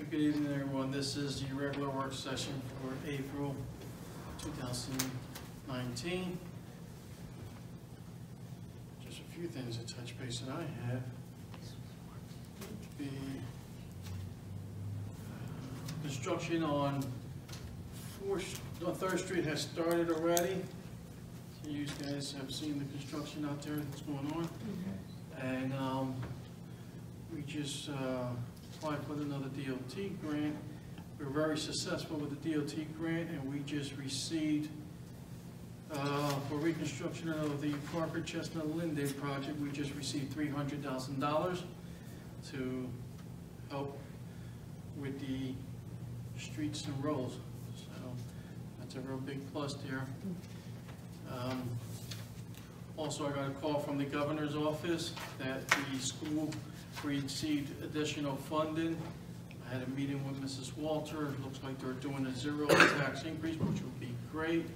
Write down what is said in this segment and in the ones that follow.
right, good evening, everyone. This is the regular work session for April 2019. Just a few things to touch base that I have. The construction on 3rd Street has started already. So you guys have seen the construction out there that's going on. And we just applied for another DOT grant. We're very successful with the DOT grant, and we just received for reconstruction of the Parker Chestnut Linden project, we just received $300,000 to help with the streets and roads. So that's a real big plus there. Also, I got a call from the governor's office that the school received additional funding. I had a meeting with Mrs. Walter. It looks like they're doing a zero tax increase, which will be great.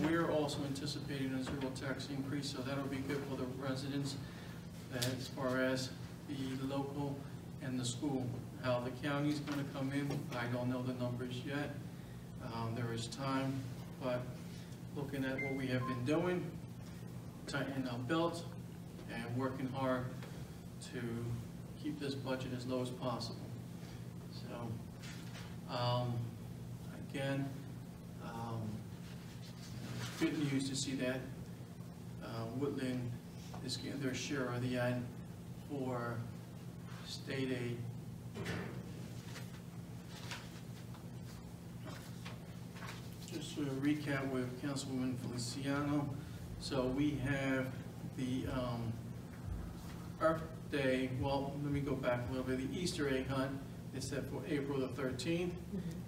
We're also anticipating a zero tax increase, so that'll be good for the residents as far as the local and the school. How the county's going to come in, I don't know the numbers yet. There is time, but looking at what we have been doing, tightening our belts and working hard to keep this budget as low as possible. So, again, good news to see that Woodlynne is getting their share of the end for state aid. Just to recap with Councilwoman Feliciano. So we have the Earth Day, well, let me go back a little bit. The Easter egg hunt is set for April the 13th,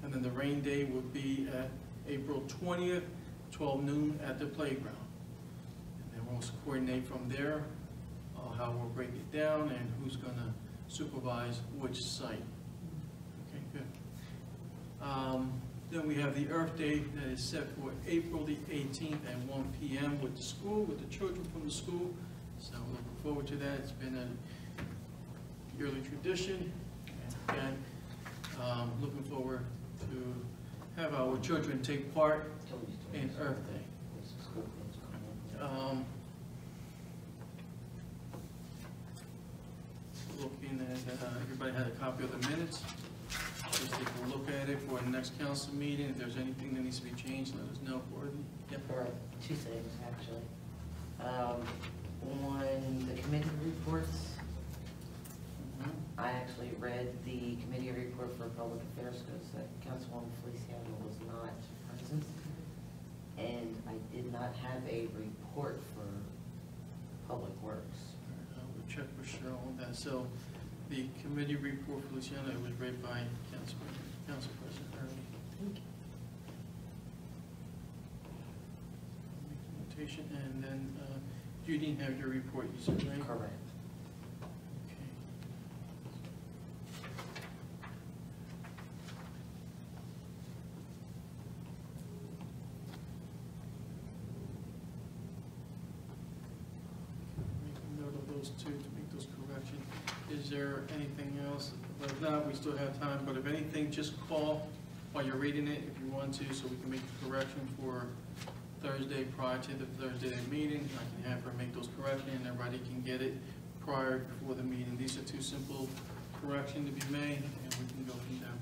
and then the rain day will be at April 20th, 12 noon at the playground. And then we'll coordinate from there how we'll break it down and who's going to supervise which site. Okay, good. Then we have the Earth Day that is set for April the 18th at 1 p.m. with the school, with the children from the school. So we're looking forward to that. It's been a yearly tradition. And looking forward to have our children take part in Earth Day. Looking at, everybody had a copy of the minutes. Just take a look at it for the next council meeting. If there's anything that needs to be changed, let us know. Yep. There are two things, actually. On the committee reports, I actually read the committee report for public affairs because Councilwoman Feliciano was not present. And I did not have a report for public works. I will check with Cheryl on that. So the committee report, Feliciano, it was read by Council President Early. Thank you. And then you didn't have your report, you said, right? Correct. Okay. Make a note of those two to make those corrections. Is there anything else? But if not, we still have time, but if anything, just call while you're reading it if you want to, so we can make the correction for Thursday prior to the Thursday meeting. I can have her make those corrections and everybody can get it prior before the meeting. These are two simple corrections to be made and we can go from there.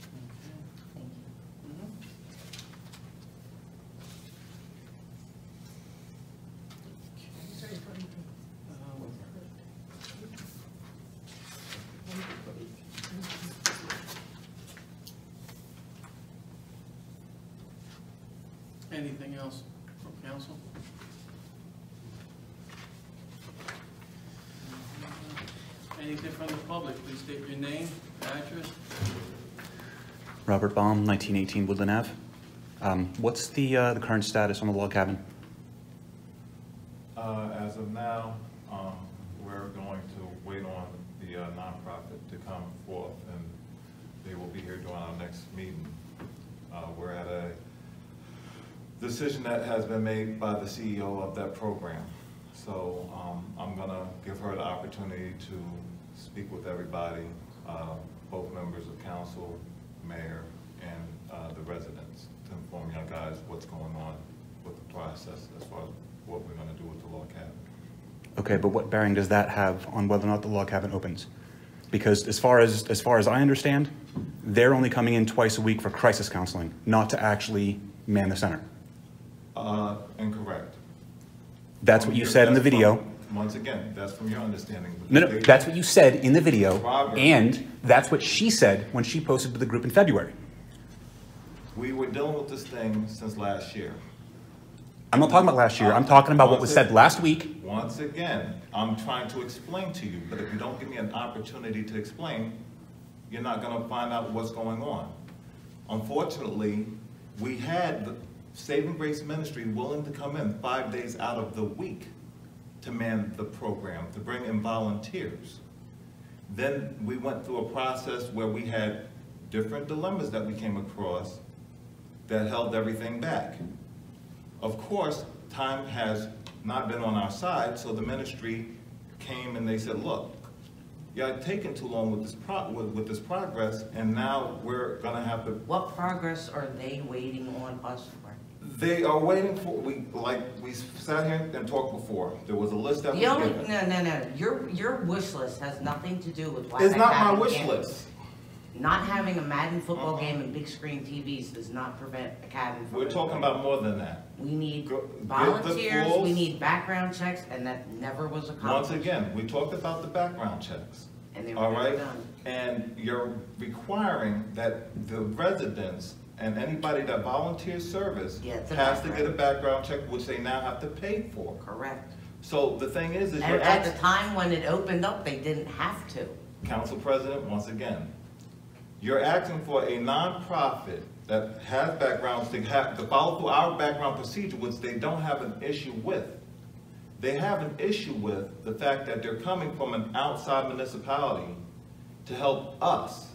Okay. Thank you. Anything else from council? Anything from the public? Please state your name, address. Robert Baum, 1918 Woodlynne Ave. What's the current status on the log cabin? As of now, we're going to wait on the nonprofit to come forth, and they will be here during our next meeting. We're at a decision that has been made by the CEO of that program. So I'm gonna give her the opportunity to speak with everybody, both members of council, mayor, and the residents to inform you guys what's going on with the process as far as what we're going to do with the log cabin. Okay, but what bearing does that have on whether or not the log cabin opens? Because as far as I understand, they're only coming in twice a week for crisis counseling, not to actually man the center. Incorrect. That's what you said in the video. Once again, that's from your understanding. No, that's what you said in the video, Robert. and that's what she said when she posted to the group in February. We were dealing with this thing since last year. I'm not talking about last year. I'm talking about what was said last week. Once again, I'm trying to explain to you, but if you don't give me an opportunity to explain, you're not going to find out what's going on. Unfortunately, we had the Saving Grace Ministry willing to come in 5 days out of the week to man the program, to bring in volunteers. Then we went through a process where we had different dilemmas that we came across that held everything back. Of course, time has not been on our side, so the ministry came and they said, look, you're taking too long with this progress, and now we're gonna have to... What progress are they waiting on us for? They are waiting for, we sat here and talked before. There was a list that was given. No. Your wish list has nothing to do with why It's that not my Madden wish game. list. Not having a Madden football game and big screen TVs does not prevent a cabin from... We're talking about more than that. We need Get the volunteers, fools. we need background checks, and that never was accomplished. Once again, we talked about the background checks. And they were All never right? done. And you're requiring that the residents and anybody that volunteers service Yeah, it's a has to background. get a background check, which they now have to pay for. Correct. So the thing is And you're at the asking, time when it opened up, they didn't have to. Council President, once again, you're asking for a nonprofit that has backgrounds to follow through our background procedure, which they don't have an issue with. They have an issue with the fact that they're coming from an outside municipality to help us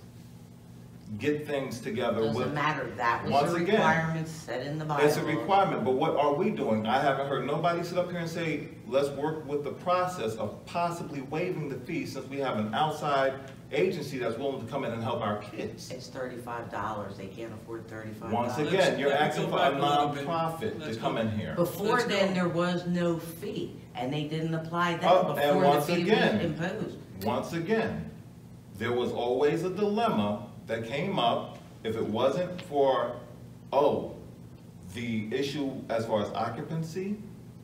get things together with... Doesn't matter, that was Once a again, requirement set in the bylaws. It's a requirement, but what are we doing? I haven't heard nobody sit up here and say, let's work with the process of possibly waiving the fee since we have an outside agency that's willing to come in and help our kids. It's $35, they can't afford $35. Once again, you're Let's asking go for a back a little bit. nonprofit Let's to come go. in here. Before Let's then, go. there was no fee, and they didn't apply that Oh, and before the once fee again, was imposed. Once again, there was always a dilemma that came up if it wasn't for, the issue as far as occupancy,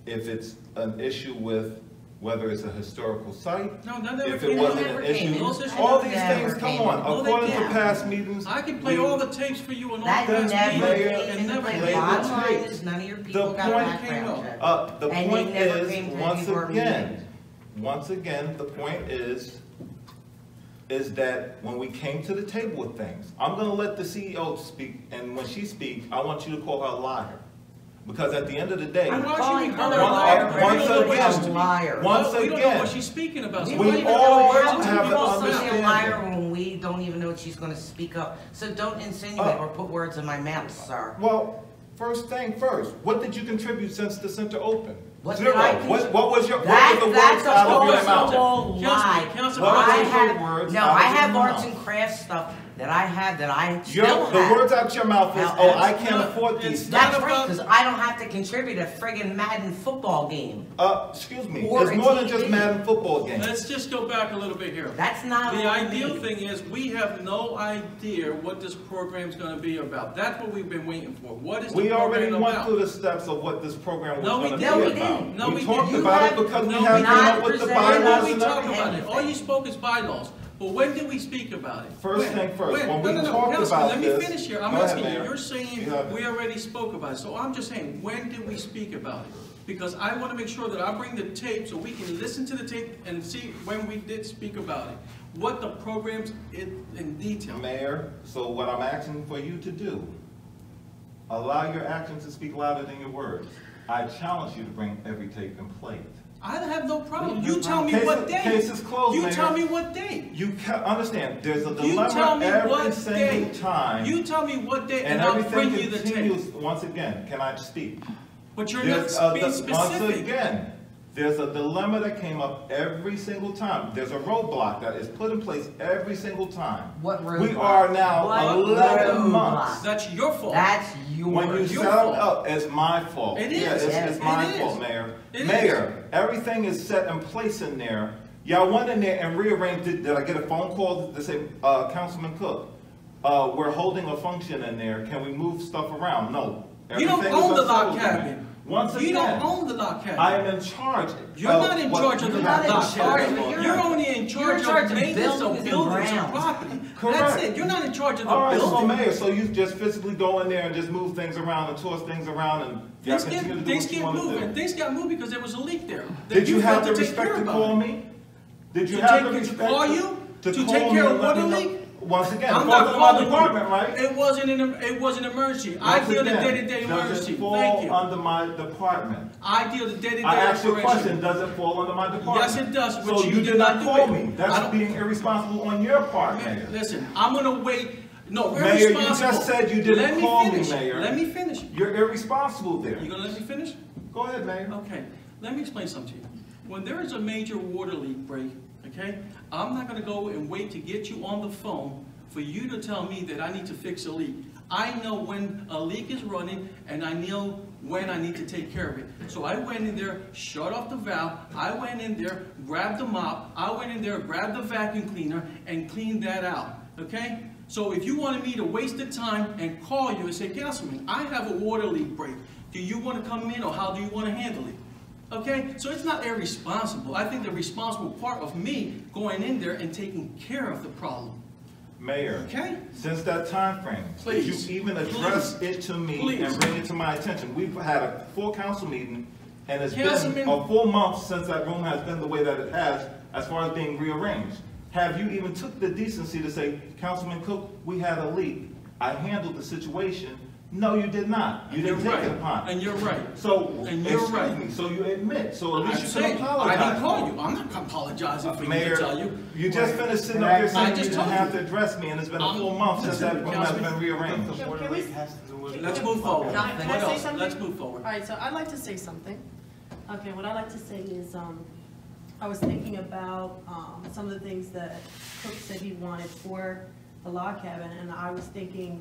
if it's an issue with whether it's a historical site, No, that never if came it up. wasn't Never an came issue, in. Those issues all these never things, come came on, in. No, they according to didn't. past meetings. I can play all the tapes for you and all That past never meetings, came and into never play. play came Bottom the up. line tapes. is none of your people got a point background check. The And point they never is, came to once any of our again, meetings. the point is that when we came to the table with things, I'm gonna let the CEO speak, and when she speaks, I want you to call her a liar. Because at the end of the day, I'm Why should calling we call her her a a liar, liar? but Once we don't know what again, she's a liar. once We don't know again, what she's speaking about. So We we why don't you even gotta know all words how to have to an people call somebody a out? liar understanding. when we don't even know what she's gonna speak up. So don't insinuate or put words in my mouth, sir. well, first thing first, what did you contribute since the center opened? What Zero. did I What was your, what That's were the words a out of your false mouth? lie. Councilman, What I was your have, words no, out of I your have arts mouth? and crafts stuff that I still The have. words out your mouth is, Now, oh, I it's can't not- afford it's these. not That's right, about- because I don't have to contribute a friggin' Madden football game. Excuse me, Or it's a more than just TV. Madden football games. Let's just go back a little bit here. That's not The on ideal me. thing is, we have no idea what this program's gonna be about. That's what we've been waiting for. What is the We already program went about? through the steps of what this program was No, we going to didn't. be No, we about. didn't. No, we talked didn't. about You it because we have haven't not come up with the presented- When bylaws did we and talk everything. about it? All you spoke is bylaws. But when did we speak about it? First thing first, when we No, talked Councilman, about let me this- finish here. I'm Go ahead, asking you, Mayor. you're saying You have it. we already spoke about it. So I'm just saying, when did we speak about it? Because I want to make sure that I bring the tape so we can listen to the tape and see when we did speak about it. What the program's in detail. Mayor, so what I'm asking for you to do, allow your actions to speak louder than your words. I challenge you to bring every tape and play it. I have no problem. We You have tell me Case what is- date. case is closed, You Mayor. tell me what date. You can understand, there's a You dilemma tell me every what single date. time. You tell me what date And and I'll everything bring you the tape. continues, once again, can I speak? But you're not There's being once specific. again, There's a dilemma that came up every single time. There's a roadblock that is put in place every single time. What roadblock? We are now What 11 roadblock? months. That's your fault. That's yours. When you Your set fault. up, it's my fault. It is. Yeah, it's It my is. fault, Mayor. It Mayor, everything is set in place in there. Y'all went in there and rearranged it. Did I get a phone call to say, Councilman Cook, we're holding a function in there. Can we move stuff around? No. You don't Everything is own the log unsettled. cabin. Once You don't again, own the log cabin. I am in charge. You're not in what charge of the you log have to charge, cabin. but You're only in charge of maintenance buildings of and buildings and grounds. property. Correct. That's it. You're not in charge of the All right, so building. Mayor, so you just physically go in there and just move things around and toss things around and y'all continue to do Things what you get want to moved, do. and things got moved because there was a leak there. that Did you have failed the to take care respect to about. call me? Did you To have the take- to respect call you? To call take me care and of let water me know? leak? Once again, I'm it not falls under my calling department, you. right? It was an emergency. I Once deal with again, day-to-day does emergency. it fall Thank you. under my department? I deal with day-to-day I asked you a question, operation. does it fall under my department? Yes, it does, but So you you did did not not do call it. me. I That's don't- being irresponsible on your part, Mayor. Listen, I'm gonna wait. No, we're Mayor, you responsible. just said you didn't Let me call me, finish. Mayor. Let me finish. You're irresponsible there. You gonna let me finish? Go ahead, Mayor. Okay, let me explain something to you. When there is a major water leak break, okay, I'm not gonna go and wait to get you on the phone for you to tell me that I need to fix a leak. I know when a leak is running and I know when I need to take care of it. So I went in there, shut off the valve, I went in there, grabbed the mop, I went in there, grabbed the vacuum cleaner and cleaned that out, okay? So if you wanted me to waste the time and call you and say, Councilman, I have a water leak break. Do you want to come in or how do you want to handle it? Okay, so it's not irresponsible. I think the responsible part of me going in there and taking care of the problem. Mayor, Okay? since that time frame, did Please. you even address it to me Please. and bring it to my attention? We've had a full council meeting, and it's been Councilman- a full month since that room has been the way that it has, as far as being rearranged. Have you even took the decency to say, Councilman Cook, we had a leak. I handled the situation. No, you did not. You didn't You're take right. it upon. And you're right. So, And you're excuse right. me, so you admit, so at I'm least you saying, can apologize. I didn't call you. I'm not apologizing for you Mayor, to tell you. you just finished sitting up there I saying you just didn't told have you. to address me, and it's been a I'm- full month since that room has Councilman- been rearranged. Can we- Let's move forward. Can I What say else? something? Let's move forward. All right, so I'd like to say something. Okay, what I'd like to say is, I was thinking about, some of the things that Cook said he wanted for the log cabin, and I was thinking,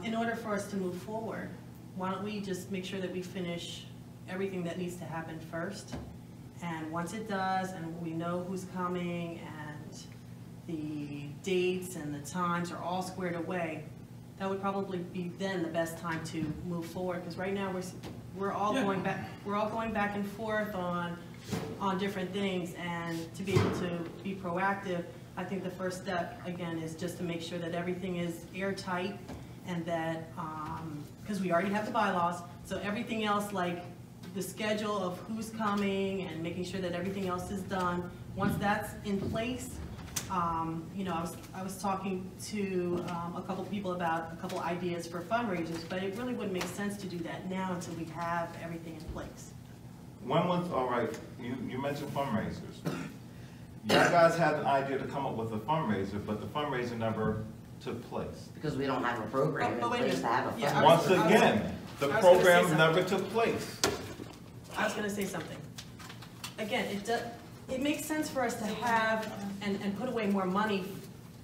in order for us to move forward, why don't we just make sure that we finish everything that needs to happen first? And once it does, and we know who's coming, and the dates and the times are all squared away, that would probably be then the best time to move forward, because right now we're all Yeah. going back and forth on different things, and to be able to be proactive, I think the first step, again, is just to make sure that everything is airtight, and that, because we already have the bylaws, so everything else, like the schedule of who's coming and making sure that everything else is done, once that's in place, you know, I was talking to a couple people about a couple ideas for fundraisers, but it really wouldn't make sense to do that now until we have everything in place. When was, all right, you mentioned fundraisers. You guys had an idea to come up with a fundraiser, but the fundraiser never took place. Because we don't have a program in Oh, wait a place to minute. have a Yeah, fund. Once I was- again, the I was gonna say program something. never took place. I was gonna say something. Again, it makes sense for us to have and put away more money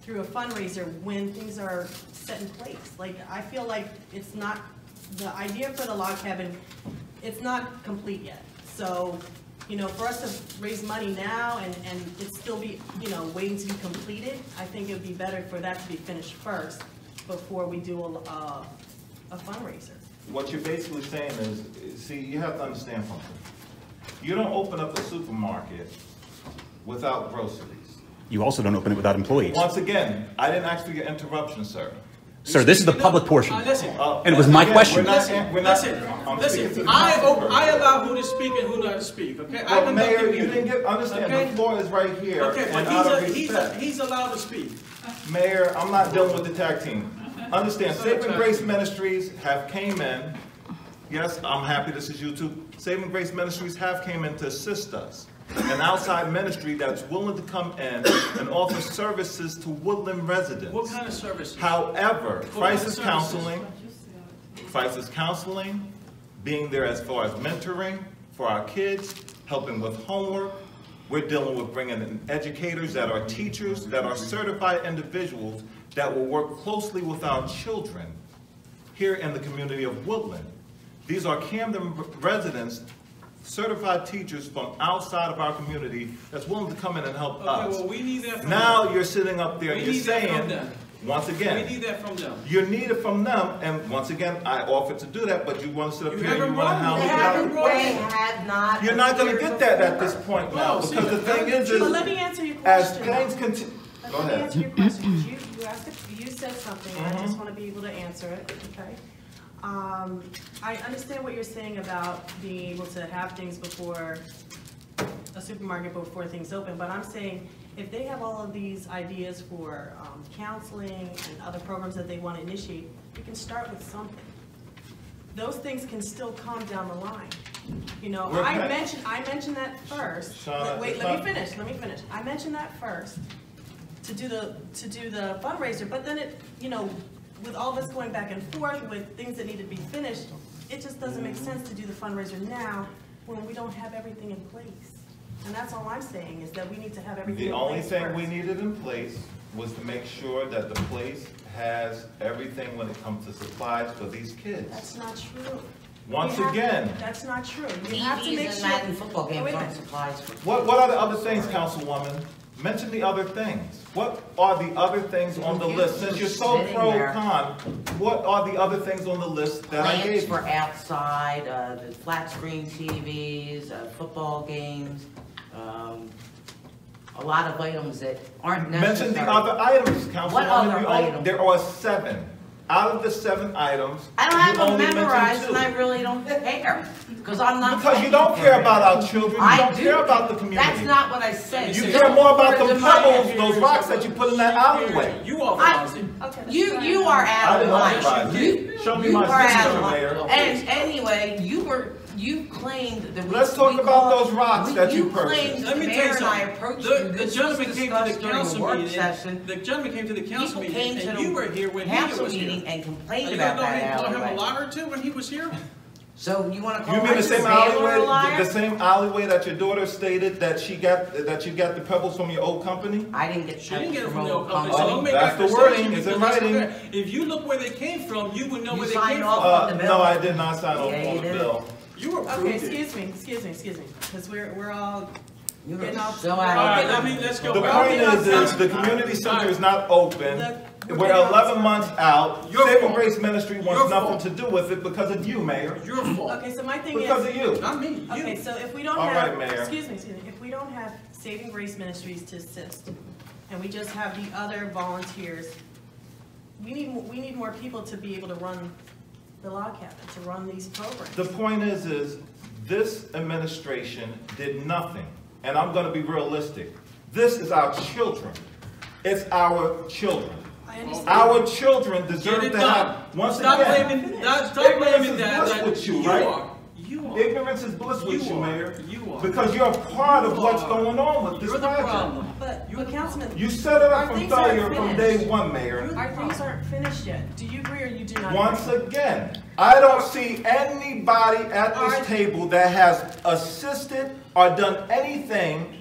through a fundraiser when things are set in place. Like, I feel like it's not, the idea for the log cabin, it's not complete yet. So, you know, for us to raise money now and it still be, you know, waiting to be completed, I think it would be better for that to be finished first before we do a fundraiser. What you're basically saying is, see, you have to understand something. You don't open up a supermarket without groceries. You also don't open it without employees. Once again, I didn't ask for your interruption, sir. Sir, this is the public portion. Listen, And it was my Again, question. we're not- listen, we're not- listen, I'm speaking to listen. the I council person. allow who to speak and who not to speak, okay? I Well, conduct Mayor, the you meeting. didn't understand, Okay? the floor is right here, Okay, and but out of respect. he's allowed to speak. Mayor, I'm not dealing with the tag team. Understand, It's not a Saving tag Grace team. Ministries have came in, yes, I'm happy this is you too. Saving Grace Ministries have came in to assist us. An outside ministry that's willing to come in and offer services to Woodland residents. What kind of services? However, What kind of crisis counseling, being there as far as mentoring for our kids, helping with homework. We're dealing with bringing in educators that are teachers, that are certified individuals that will work closely with our children here in the community of Woodlynne. These are Camden residents, certified teachers from outside of our community that's willing to come in and help us. Well, we need that from Now them. you're sitting up there and you're saying, once again, We need that from them. you need it from them, and once again, I offered to do that, but you want to sit up You here and haven't you want to brought They me hound that. me have, down. they have not. You're not going to appeared get that at before. this point No, now, see, because the thing is, But let me answer your as question. things continue, Let go me ahead. answer your question, 'cause you asked, you said something, and I just want to be able to answer it, okay? I understand what you're saying about being able to have things before a supermarket before things open, but I'm saying if they have all of these ideas for counseling and other programs that they want to initiate, we can start with something. Those things can still come down the line. You know, We're I back. mentioned that first. Shauna, Wait, it's let me not- finish. I mentioned that first to do the fundraiser, but then it, you know, with all this going back and forth with things that need to be finished, it just doesn't make sense to do the fundraiser now when we don't have everything in place. And that's all I'm saying, is that we need to have everything The in place only thing first. we needed in place was to make sure that the place has everything when it comes to supplies for these kids. That's not true. Once You have- again, That's not true. You have to make TVs sure. and Madden football Oh, games wait a aren't minute. supplies for. what are the other things, Councilwoman? Mention the other things. What are the other things on the list? Since you're so Sitting there. pro-con, what are the other things on the list that I Plans gave you? for outside, the flat screen TVs, football games, a lot of items that aren't necessary. Mention the other items, Councilwoman. What other You items? There are 7. Out of the 7 items, I don't you have them only mentioned memorized, 2. and I really don't care, because I'm not. Because you fighting don't for care it. about our children, you I don't do. care about the community. That's not what I said. You You care more about put it them in my pebbles, head. those rocks that you put in that alleyway. You authorized it. Okay, let's You try are it. out I of didn't line. authorize it. Show me You my are out signature, of line. Mayor. And anyway, you claimed that we. Let's talk we about called- those rocks that you purchased. claimed Let that me the tell you mayor and I something. approached The you. This was gentleman came to the discussed during a council work meeting. session. The gentleman came to the council People meeting, came to and you were here when the he council was here. meeting and Are complained you about gonna that call him a alleyway. liar too when he was here? So you wanna call You mean the Mr. same Baylor a alleyway, liar? the same alleyway that your daughter stated that you got the pebbles from your old company? I didn't get She didn't get it from old the old company, company. so don't make That's that the wording, assertion it's in because that's writing. correct. If you look where they came from, you would know You where they signed came off from. on the bill. No, I did not sign off Yeah, on you the did. bill. You were Okay, approved it. excuse me, because we're all You getting were off. so All out right, of let's go The back. point is the community center is not open. We're 11 months out. Your Saving fault. Grace Ministry wants Your nothing fault. to do with it because of you, Mayor. Your fault. Okay, so my thing Because is, of you. Not me, okay, you. so if we don't All have, right, Mayor. excuse me, if we don't have Saving Grace Ministries to assist, and we just have the other volunteers, we need more people to be able to run the log cabin, to run these programs. The point is this administration did nothing, and I'm gonna be realistic. This is our children. It's our children. I understand. Our children Get deserve it to done. have, once Stop again, blaming, stop ignorance blaming is that. bliss with you, right? You are. ignorance is bliss with you, You are. Mayor. You are. Because you're a part of You what's are. going on with this You're the project. problem. But, You're the Councilman, You set it our up from things aren't failure from finished. day one, Mayor. Our things aren't finished yet. Do you agree or you do not? Once agree? again, I don't see anybody at Are- this table that has assisted or done anything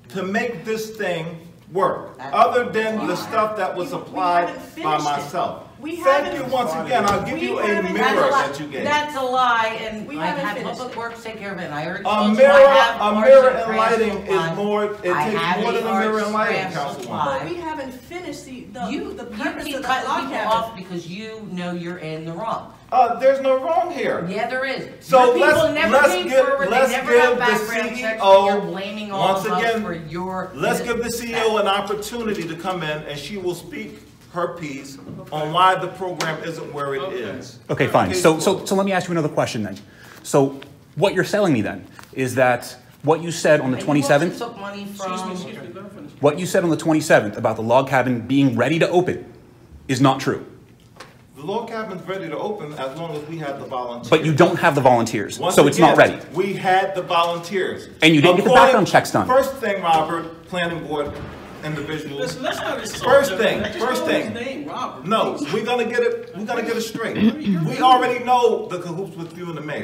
to make this thing work, other than the stuff that was We applied haven't by finished it. myself. We Thank you haven't- once again. I'll give We you a haven't- mirror That's a lie. that you gave. That's a lie, and We I haven't had finished Public it. Works take care of it, and I already A told you mirror, I have a arts mirror and and crafts lighting supply. is more, it I takes have more than a the mirror arts and lighting, crafts Councilwoman. supply. But we haven't finished the You purpose keep of the cutting log people cabin. off because you know you're in the wrong. There's no wrong here. Yeah, there is. So Your people never let's came give forward, let's they never give got the background checks, but you're CEO blaming all once of us again. for your. Let's give the CEO an opportunity to come in and she will speak her piece on why the program isn't where it is. Okay, fine. So let me ask you another question then. So what you're selling me then is that what you said on the And you also 27th, took money Excuse me, from. let me finish. what you said on the 27th about the log cabin being ready to open is not true. The log cabin's ready to open as long as we have the volunteers. But you don't have the volunteers, Once so it's not again, ready. We had the volunteers. And you didn't get the background checks done. First thing, Robert, planning board individuals. Listen, let's not insult First him. thing, Just first know his thing. name, Robert. No, we're gonna get it straight. We already know the cahoots with you and the mayor.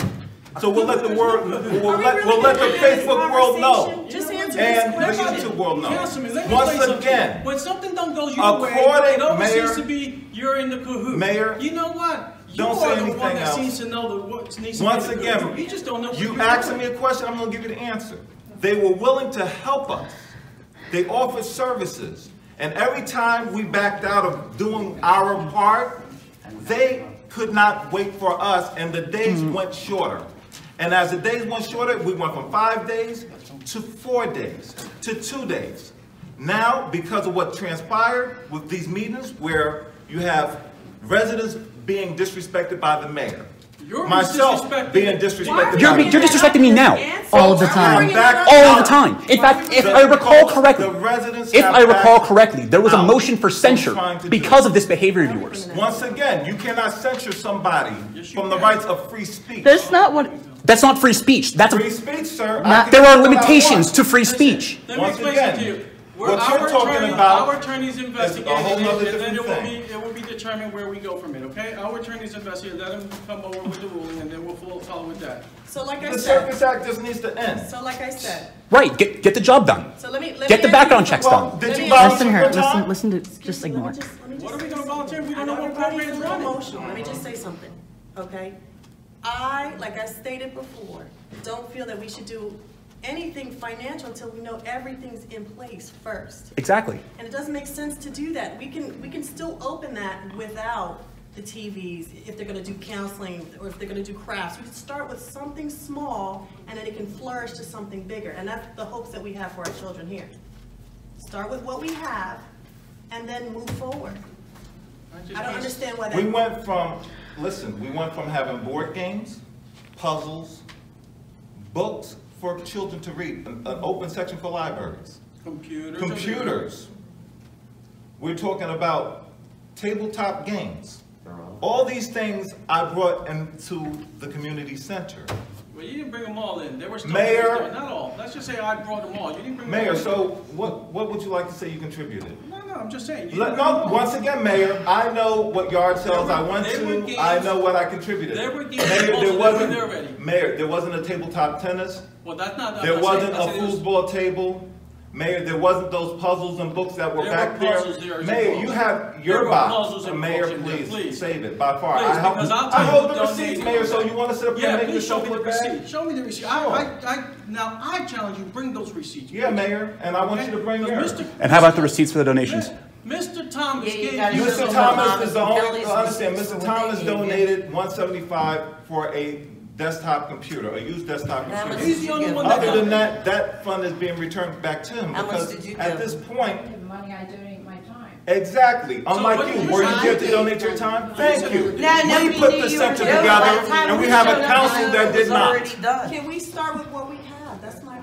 So we'll let the world, we'll let the Facebook world know. Just answer And the this question. YouTube world know. Councilman, let me tell you Once something. again, When something don't go your way, it always seems to be you're in the cahoot. Mayor, you know what? You don't are say the anything one that else. seems to know what needs to Once be in the again, cahoot. You just don't know what you you're asking doing. me a question, I'm gonna give you the answer. They were willing to help us. They offered services. And every time we backed out of doing our part, they could not wait for us, and the days went shorter. And as the days went shorter, we went from 5 days to 4 days to 2 days. Now, because of what transpired with these meetings, where you have residents being disrespected by the mayor, You're myself disrespecting- being disrespected You're by the disrespecting me now. All the time. All the time. In fact, if I recall correctly, there was a motion for censure because of this behavior of yours. Once again, you cannot censure somebody from the rights of free speech. That's not what, That's not free speech. That's Free speech, sir. Not- there are limitations to free speech. Let me Once explain again, it to you. what you're talking about Our attorney's is a investigating whole nother it, and then different it will be determined where we go from it, okay? Our attorney's investigating, let him come over with the ruling, and then we'll follow with that. So like I The said, Circus Act just needs to end. Right. Get the job done. so let me Get the background checks Well, done. did Let you me- listen volunteer here, your time? listen to, just ignore it. What are we gonna volunteer? We I don't know know what everybody's program a is little running. emotional. Let me just say something, okay? Like I stated before, don't feel that we should do anything financial until we know everything's in place first. Exactly. And it doesn't make sense to do that. We can still open that without the TVs, if they're gonna do counseling, or if they're gonna do crafts. We can start with something small, and then it can flourish to something bigger. And that's the hopes that we have for our children here. Start with what we have, and then move forward. I don't understand why that. We went from having board games, puzzles, books for children to read, an open section for libraries, computers. We're talking about tabletop games. All these things I brought into the community center. Well, you didn't bring them all in. There were still Mayor- there. Not all. Let's just say I brought them all. You didn't bring them Mayor, all in. so what would you like to say you contributed? No, I'm just saying. You didn't bring them No, all. once again, Mayor, I know what yard sales I went There were to, games- I know what I contributed. there were games Mayor, also there that wasn't, were there already. Mayor, there wasn't a tabletop tennis, Well, that's not. I'm there not wasn't saying- I a said it was- foosball table, Mayor, there wasn't those puzzles and books that were There back were there. puzzles there as Mayor, well. you have There your were box, puzzles and Mayor, books in there, please, please. save it, by far. Please, because I'll tell I you hold who the receipts, donated Mayor, all so that. you wanna sit up here Yeah, and make please show yourself me the look bad? receipt. Show me the receipt. Sure. Now I challenge you, bring those receipts. Yeah, please. Mayor, and I want you to bring Because yours. And how about the receipts for the donations? Mr. Thomas Yeah, you gave gotta you show Mr. them Thomas is the only, Kelly's understand, receipts Mr. for what Thomas they gave you. donated $175 for a desktop computer, a used desktop How much computer. He's the only one that Other got than it. that fund is being returned back to him How much because did you at give? this point, The money I donate my time. exactly, what unlike you, you were you trying here to to do? donate your time? Thank you. No, no, We put the center together and we have a council that did not. Can we start with what we have? That's my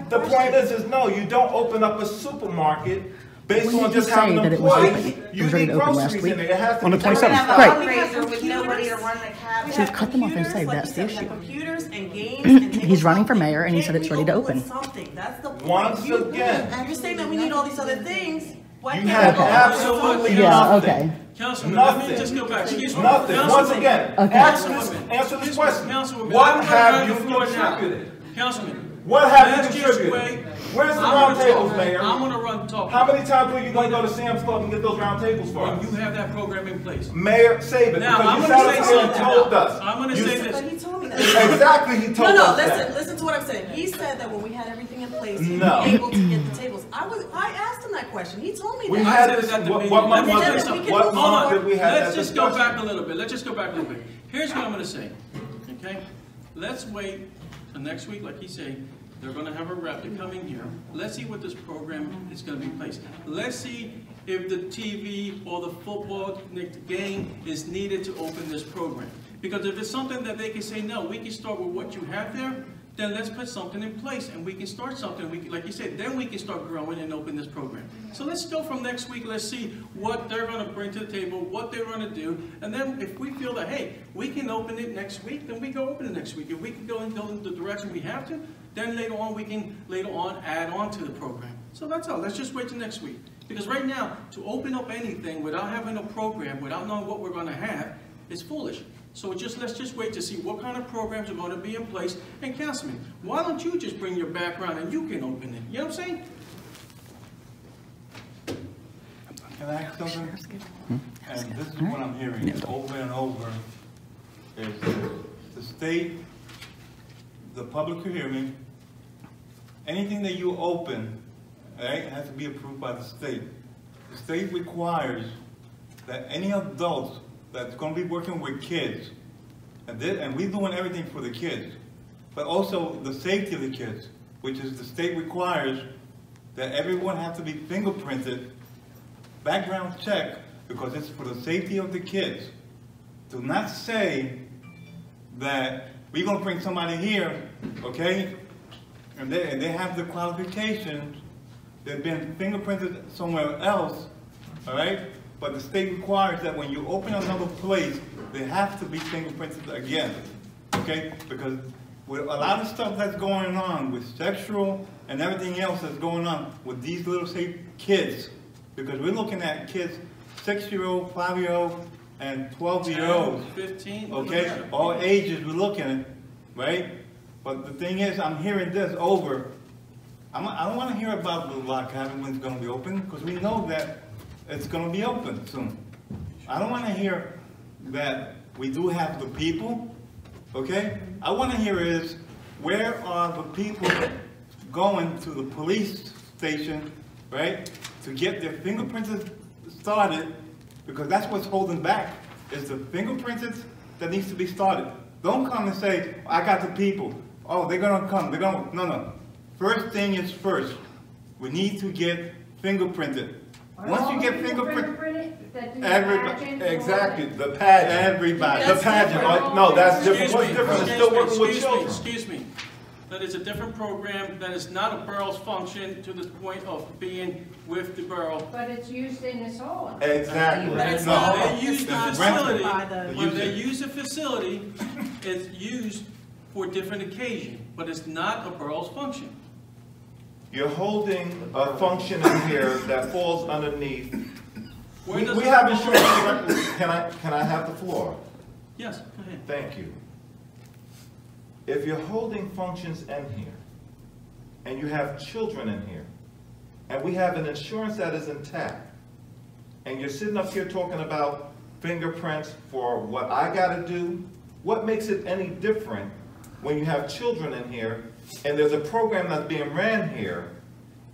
The question. point is no, you don't open up a supermarket based When on did you just having say that it was employees. open? It You was ready need to open last groceries week? in there. It has to On the be 27th. done. Right. Fundraiser with nobody to run the We cabinet. Should have cut them off and computers, say like that's you the said, we have issue. computers and games and He's running for tabletop mayor and he things. said it's Can't ready to we open open. something? That's the point. Once again. You're saying that we need all these other things. Why You can't have we open absolutely something? Yeah, nothing. okay. Councilman, let me Nothing. just go back. Excuse me. Nothing. Once Councilman. again, Okay. answer Councilwoman. this question. Councilwoman, What I'm gonna have you the floor now. contributed? Councilman. What have let's you just contributed? wait. Where's the I'm round gonna tables, talk. Mayor? I'm gonna run talk. How many times were you going to go to Sam's Club and get those round tables for When us? you have that program in place. Mayor, save it, Now, because I'm you gonna sat say up here and something. told us. I'm gonna You say s- this. But he told me that. Exactly, he told No, us listen, that. listen to what I'm saying. He said that when we had everything in place, we No. were able to get the tables. I asked him that question. He told me We that. had I said this, it at the what meeting. month Let me was tell you it? something. What Hold month on. did we have Let's that just go discussion? back a little bit. Let's just go back a little bit. Here's what I'm gonna say, okay? Let's wait till next week, like he's saying. They're gonna have a rep to come in here. Let's see what this program is gonna be in place. Let's see if the TV or the football game is needed to open this program. Because if it's something that they can say, no, we can start with what you have there, then let's put something in place and we can start something. We can, like you said, then we can start growing and open this program. So let's go from next week. Let's see what they're going to bring to the table, what they're going to do. And then if we feel that, hey, we can open it next week, then we go open it next week. If we can go in the direction we have to, then later on we can add on to the program. So that's all. Let's just wait till next week. Because right now, to open up anything without having a program, without knowing what we're going to have, is foolish. So let's just wait to see what kind of programs are going to be in place. And Councilman, why don't you just bring your background and you can open it? You know what I'm saying? Can I ask something? And this is what I'm hearing over and over, is the state, the public hearing, anything that you open, right, has to be approved by the state. The state requires that any adults that's going to be working with kids, and we're doing everything for the kids, but also the safety of the kids, which is the state requires that everyone has to be fingerprinted, background check, because it's for the safety of the kids. Do not say that we're going to bring somebody here, okay, and they have the qualifications, they've been fingerprinted somewhere else, all right? But the state requires that when you open another place, they have to be fingerprinted again, okay? Because with a lot of stuff that's going on with sexual and everything else that's going on with these little, say, kids, because we're looking at kids, 6-year-old, 5-year-old, and 12-year-olds. 15. Okay, all ages we're looking at, right? But the thing is, I'm hearing this over. I don't want to hear about the log cabin when it's going to be open, because we know that it's going to be open soon. I don't want to hear that we do have the people, okay? I want to hear is, where are the people going to the police station, right, to get their fingerprints started, because that's what's holding back, is the fingerprints that needs to be started. Don't come and say, I got the people. Oh, they're going to come. No. First thing is first. We need to get fingerprinted. Once you get fingerprinted, everybody, exactly, the pageant, everybody, the pageant. No, that's different. What's different? It's still working with children. Excuse me. That is a different program. That is not a borough's function to the point of being with the borough. But it's used in this hall. Exactly. But it's No. they use the facility. By When they use the facility, it's used for a different occasion, but it's not a borough's function. You're holding a function in here that falls underneath. Where does We it have fall? insurance. Can I have the floor? Yes, go ahead. Thank you. If you're holding functions in here, and you have children in here, and we have an insurance that is intact, and you're sitting up here talking about fingerprints for what I gotta do, what makes it any different when you have children in here, and there's a program that's being ran here,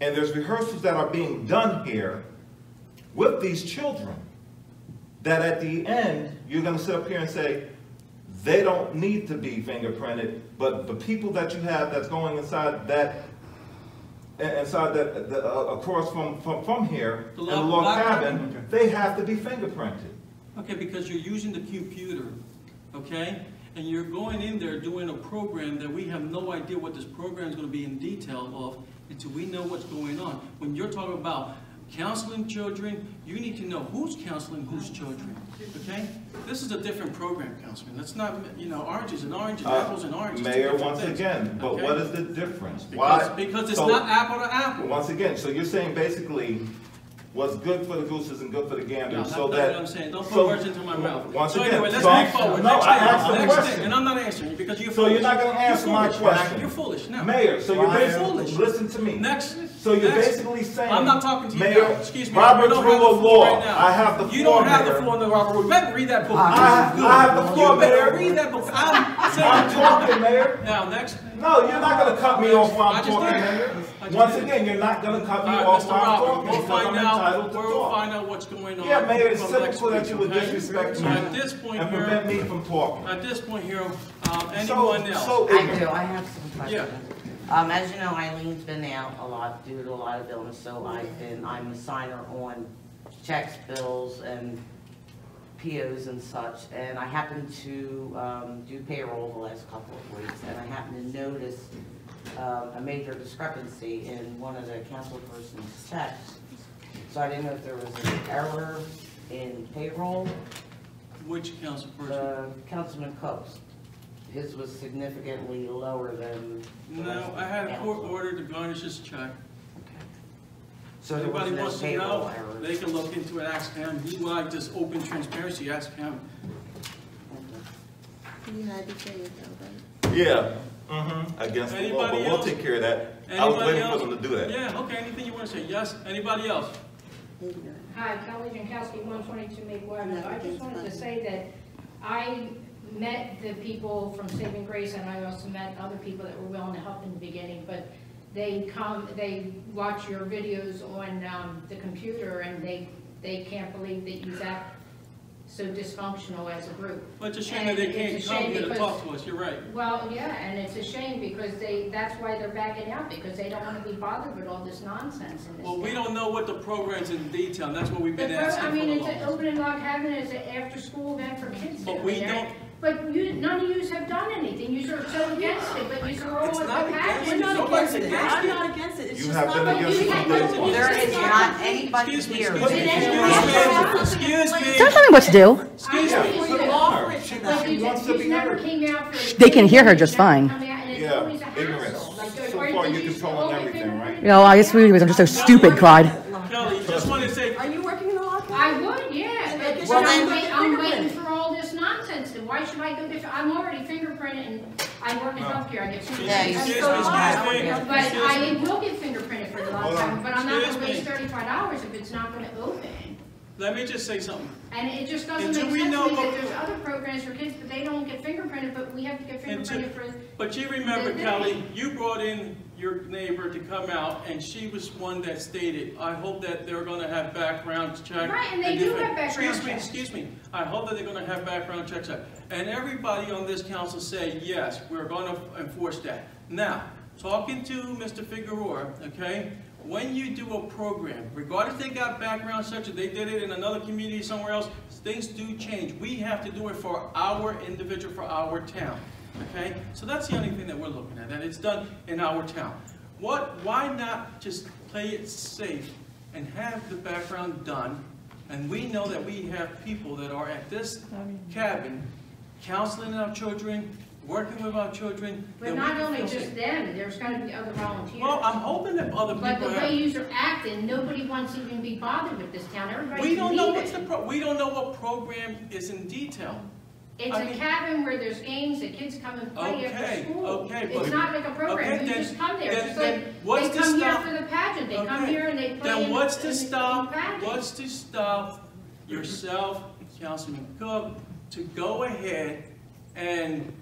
and there's rehearsals that are being done here with these children, that at the end, you're gonna sit up here and say, they don't need to be fingerprinted, but the people that you have that's going inside that, across from here, in the log cabin, they have to be fingerprinted. Okay, because you're using the computer, okay? And you're going in there doing a program that we have no idea what this program is going to be in detail of until we know what's going on. When you're talking about counseling children, you need to know who's counseling whose children, okay? This is a different program, Councilman. That's not, oranges and oranges, apples and oranges. Mayor, once again, but okay? what is the difference? Because it's not apple to apple. Once again, so you're saying basically, what's good for the goose isn't good for the gander, That's so not that... what I'm saying. Don't put words into my mouth. Once so again, anyway, let's so move forward. No, Next I thing, asked the next question. thing, and I'm not answering you because you're So foolish. you're not going to answer my question. You're foolish now. Mayor, so you're basically... foolish. Listen to me. Next. So you're Next. basically saying... I'm not talking to you Mayor, now. Excuse me. Robert You don't have rule the of floor law. right now. I have the floor, You don't have the Mayor. floor in the Robert rule. You better read that book. I have the floor, You better Mayor. read that book. I'm saying I'm talking, Mayor. Now, next. No, you're not going to cut me off while I I'm just talking, did. Mayor. I just Once did. again, you're not going to cut me All right, off Mr. while I'm Robert, talking we'll because I'm find out. entitled to We'll talk. find out what's going on. Yeah, Mayor, it's from simple next that week, you would okay? disrespect So me at this point and here, prevent me from talking. at this point here, anyone else? I ignorant. do, I have some questions. As you know, Eileen's been out a lot due to a lot of illness, so I'm a signer on checks, bills, and POs and such, and I happened to do payroll the last couple of weeks, and I happened to notice a major discrepancy in one of the councilperson's checks. So I didn't know if there was an error in payroll. Which council person? Councilman Coates. His was significantly lower than the rest No, of I had the a court council. order to garnish his check. So there Anybody was no wants to payroll know, errors. they can look into it, ask him. He like just open transparency, ask him. You had to say it though, right? Yeah, against the law, but Anybody we'll else? take care of that. I was Anybody waiting else? for them to do that. Yeah, okay, anything you want to say? Yes, anybody else? Hi, Kelly Jankowski, 122 Maple Avenue. I just wanted to say that I met the people from Saving Grace, and I also met other people that were willing to help in the beginning, but they watch your videos on the computer, and they can't believe that you act so dysfunctional as a group. Well, it's a shame that they can't come here to talk to us, you're right. Well, yeah, and it's a shame because that's why they're backing out, because they don't want to be bothered with all this nonsense in this Well, we town. don't know what the program's in detail, and that's what we've been But, asking I for the mean, it's an longest. open and log cabin, it's an after-school event for kids. But down we there. don't- But none of yous have done anything, yous are so against it, but yous are all It's at not the against pageant. it. We're not Nobody's against it. against I'm it. not against it. It's You just have not been like against you it had from day no- one. There is not anybody Excuse me, here. excuse me, But excuse me. Don't tell me what to do. Excuse I me. agree with The you. law for it to But that. you wants to be never heard. came out for. They can hear her just fine. Come out, and it's Yeah, always a ignorance. hassle. Like, So or far, did you're you controlling all everything, figure right? it No, I guess we was. I'm just so stupid, Clyde. Kelly, just want to say, Are you working in the law? I would, yeah, but Well, I'm then- I'm waiting for all this nonsense, and why should I go I'm already fingerprinted, and I work in healthcare, I get Yeah, fingerprinted. you excuse me, so excuse me. But Excuse I me. will get fingerprinted for the last Hold on. time, but I'm not Excuse gonna waste me. $35 if it's not gonna open. Let me just say something. And it just doesn't Until make we sense know to me what- that there's other programs for kids, but they don't get fingerprinted, but we have to get Until- fingerprinted for. But you remember, The- Kelly, you brought in your neighbor to come out, and she was one that stated, I hope that they're gonna have background check. Right, and they do different- have background Excuse me, checks. excuse me. I hope that they're gonna have background checks. And everybody on this council say, yes, we're gonna enforce that. Now, talking to Mr. Figueroa, okay? When you do a program, regardless if they got background checks, or they did it in another community somewhere else, things do change. We have to do it for our individual, for our town, okay? So that's the only thing that we're looking at, and it's done in our town. Why not just play it safe and have the background done? And we know that we have people that are at this cabin counseling our children, working with our children. But that we not can only feel just safe. them, there's gonna be other volunteers. Well, I'm hoping that other people But the have. way yous are acting, nobody wants to even be bothered with this town, everybody's We don't know leaving. we don't know what program is in detail. It's I a mean- cabin where there's games that kids come and play after Okay, school. okay, It's but- not like a program, okay, you then- just come there, then- just then like, what's they to come here stop- for the pageant, they come Okay. here and they play Then in what's in to the stop, pageant. what's to stop yourself, Councilman Cook, to go ahead and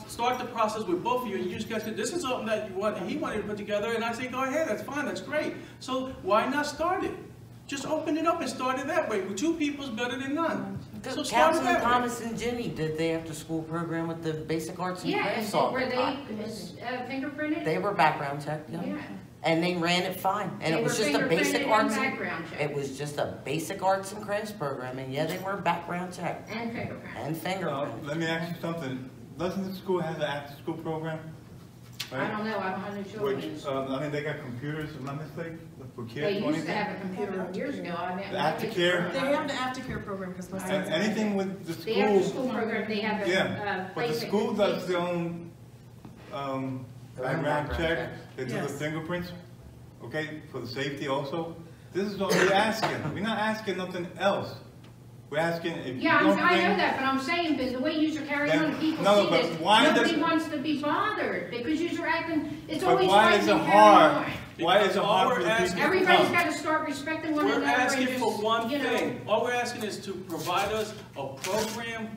start the process with both of you, and you just guys said, this is something that you want, he wanted to put together, and I say, go ahead, that's fine, that's great. So why not start it? Just open it up and start it that way. Two people's better than none. So start it Councilman that way. Thomas and Ginny did the after-school program with the basic arts and Yeah, crafts and all were the they time. fingerprinted? They were background checked, yeah. Yeah. And they ran it fine. And They it was were just a basic fingerprinted arts and and, background checked. it was just a basic arts and crafts program. And yeah, they were background checked And fingerprinted. and fingerprinted. Let me ask you something. Doesn't the school have an after-school program? I don't know, I don't have no Which, children. I mean, they got computers, if I'm not mistaken, for They kids or used to anything? have a computer years ago, I mean. The aftercare? They have the aftercare program because my And son's. anything with the The school, after-school program, they have a, yeah, but the place that school the does kids- their own, Their own background background check, check. they do the Yes. fingerprints, okay, for the safety also. This is all we're asking, we're not asking nothing else. We're asking if you Yeah, don't I know think, that, but I'm saying, but the way yous are carrying Then- on, people no, see but this, why nobody does- wants to be bothered, because yous are acting, it's but always why like is they it carry hard? on. Why is it Because all hard we're for the people asking- to Everybody's come? gotta start respecting one We're another and asking just, for one you know. thing. All we're asking is to provide us a program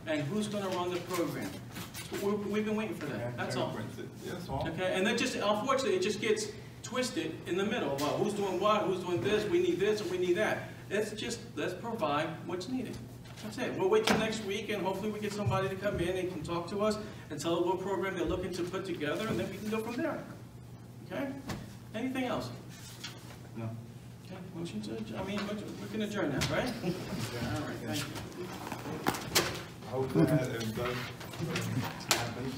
and who's gonna run the program. We've been waiting for Yeah, that, that's all. fingerprints, that's all. Okay, and that just, unfortunately, it just gets twisted in the middle. Well, who's doing what, who's doing this, we need this and we need that. It's just, let's provide what's needed. That's it. We'll wait till next week and hopefully we get somebody to come in and can talk to us and tell us what program they're looking to put together and then we can go from there. Okay? Anything else? No. Okay, motion to, we can adjourn now, right? All right, thank you. I hope that it does happen.